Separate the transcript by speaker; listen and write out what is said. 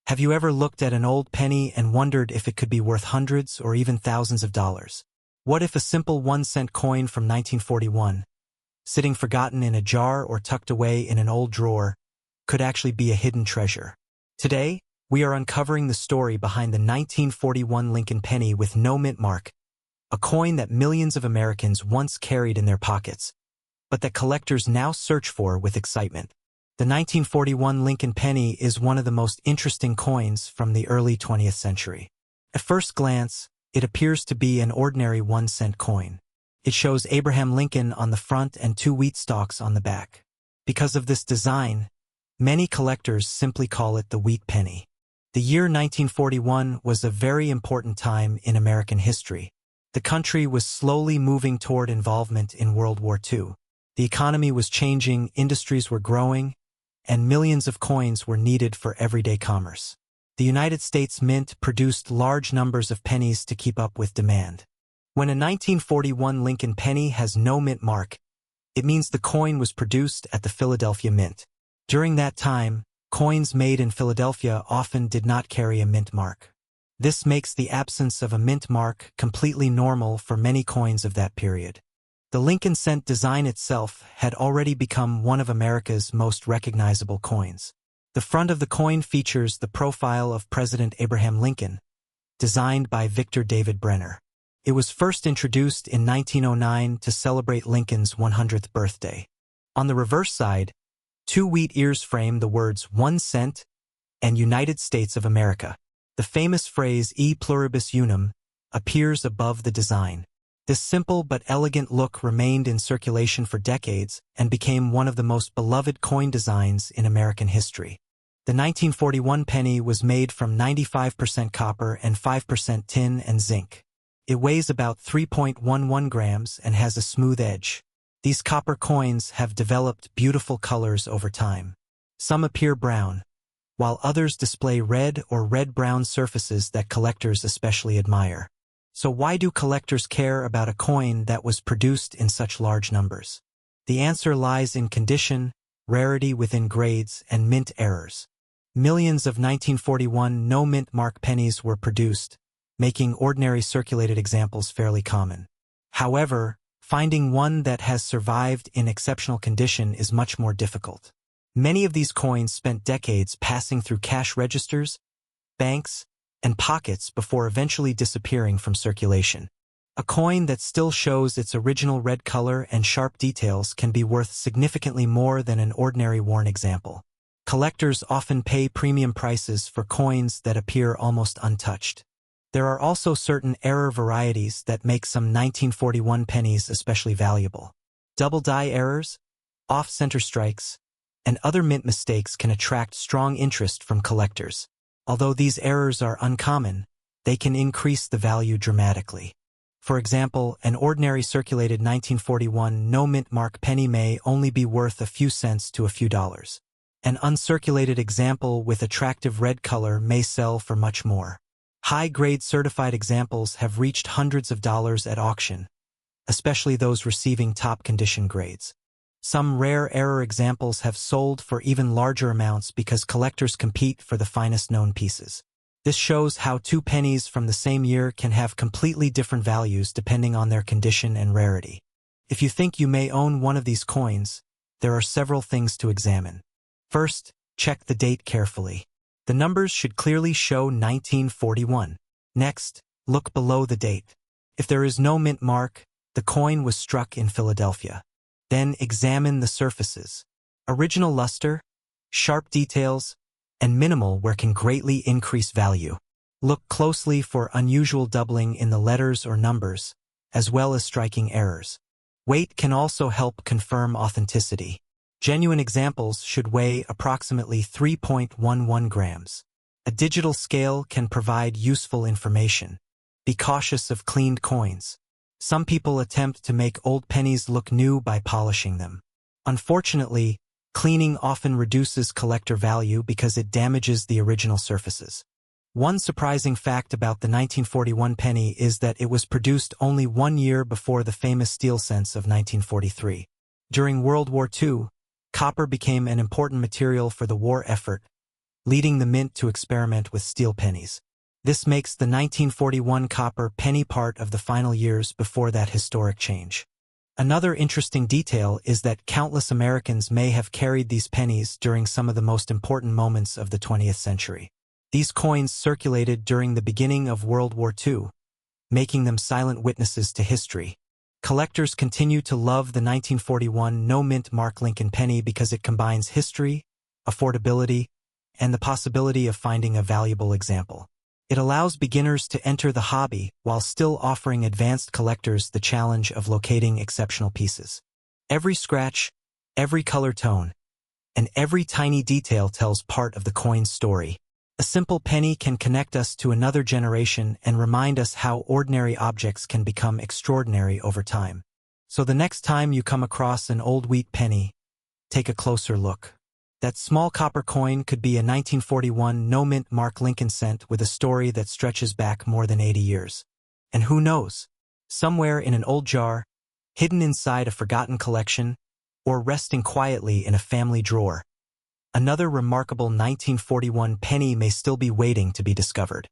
Speaker 1: Have you ever looked at an old penny and wondered if it could be worth hundreds or even thousands of dollars? What if a simple 1-cent coin from 1941, sitting forgotten in a jar or tucked away in an old drawer, could actually be a hidden treasure? Today, we are uncovering the story behind the 1941 Lincoln penny with no mint mark, a coin that millions of Americans once carried in their pockets, but that collectors now search for with excitement. The 1941 Lincoln penny is one of the most interesting coins from the early 20th century. At first glance, it appears to be an ordinary 1-cent coin. It shows Abraham Lincoln on the front and 2 wheat stalks on the back. Because of this design, many collectors simply call it the wheat penny. The year 1941 was a very important time in American history. The country was slowly moving toward involvement in World War II. The economy was changing, industries were growing, and millions of coins were needed for everyday commerce. The United States Mint produced large numbers of pennies to keep up with demand. When a 1941 Lincoln penny has no mint mark, it means the coin was produced at the Philadelphia Mint. During that time, coins made in Philadelphia often did not carry a mint mark. This makes the absence of a mint mark completely normal for many coins of that period. The Lincoln cent design itself had already become one of America's most recognizable coins. The front of the coin features the profile of President Abraham Lincoln, designed by Victor David Brenner. It was first introduced in 1909 to celebrate Lincoln's 100th birthday. On the reverse side, 2 wheat ears frame the words 1 cent and United States of America. The famous phrase E pluribus unum appears above the design. This simple but elegant look remained in circulation for decades and became one of the most beloved coin designs in American history. The 1941 penny was made from 95% copper and 5% tin and zinc. It weighs about 3.11 grams and has a smooth edge. These copper coins have developed beautiful colors over time. Some appear brown, while others display red or red-brown surfaces that collectors especially admire. So why do collectors care about a coin that was produced in such large numbers? The answer lies in condition, rarity within grades, and mint errors. Millions of 1941 no-mint mark pennies were produced, making ordinary circulated examples fairly common. However, finding one that has survived in exceptional condition is much more difficult. Many of these coins spent decades passing through cash registers, banks, and pockets before eventually disappearing from circulation. A coin that still shows its original red color and sharp details can be worth significantly more than an ordinary worn example. Collectors often pay premium prices for coins that appear almost untouched. There are also certain error varieties that make some 1941 pennies especially valuable. Double die errors, off-center strikes, and other mint mistakes can attract strong interest from collectors. Although these errors are uncommon, they can increase the value dramatically. For example, an ordinary circulated 1941 no-mint mark penny may only be worth a few cents to a few dollars. An uncirculated example with attractive red color may sell for much more. High-grade certified examples have reached hundreds of dollars at auction, especially those receiving top-condition grades. Some rare error examples have sold for even larger amounts because collectors compete for the finest known pieces. This shows how 2 pennies from the same year can have completely different values depending on their condition and rarity. If you think you may own one of these coins, there are several things to examine. First, check the date carefully. The numbers should clearly show 1941. Next, look below the date. If there is no mint mark, the coin was struck in Philadelphia. Then examine the surfaces. Original luster, sharp details, and minimal wear can greatly increase value. Look closely for unusual doubling in the letters or numbers, as well as striking errors. Weight can also help confirm authenticity. Genuine examples should weigh approximately 3.11 grams. A digital scale can provide useful information. Be cautious of cleaned coins. Some people attempt to make old pennies look new by polishing them. Unfortunately, cleaning often reduces collector value because it damages the original surfaces. One surprising fact about the 1941 penny is that it was produced only 1 year before the famous steel cents of 1943. During World War II, copper became an important material for the war effort, leading the mint to experiment with steel pennies. This makes the 1941 copper penny part of the final years before that historic change. Another interesting detail is that countless Americans may have carried these pennies during some of the most important moments of the 20th century. These coins circulated during the beginning of World War II, making them silent witnesses to history. Collectors continue to love the 1941 no-mint mark Lincoln penny because it combines history, affordability, and the possibility of finding a valuable example. It allows beginners to enter the hobby while still offering advanced collectors the challenge of locating exceptional pieces. Every scratch, every color tone, and every tiny detail tells part of the coin's story. A simple penny can connect us to another generation and remind us how ordinary objects can become extraordinary over time. So the next time you come across an old wheat penny, take a closer look. That small copper coin could be a 1941 no-mint mark Lincoln cent with a story that stretches back more than 80 years. And who knows? Somewhere in an old jar, hidden inside a forgotten collection, or resting quietly in a family drawer, another remarkable 1941 penny may still be waiting to be discovered.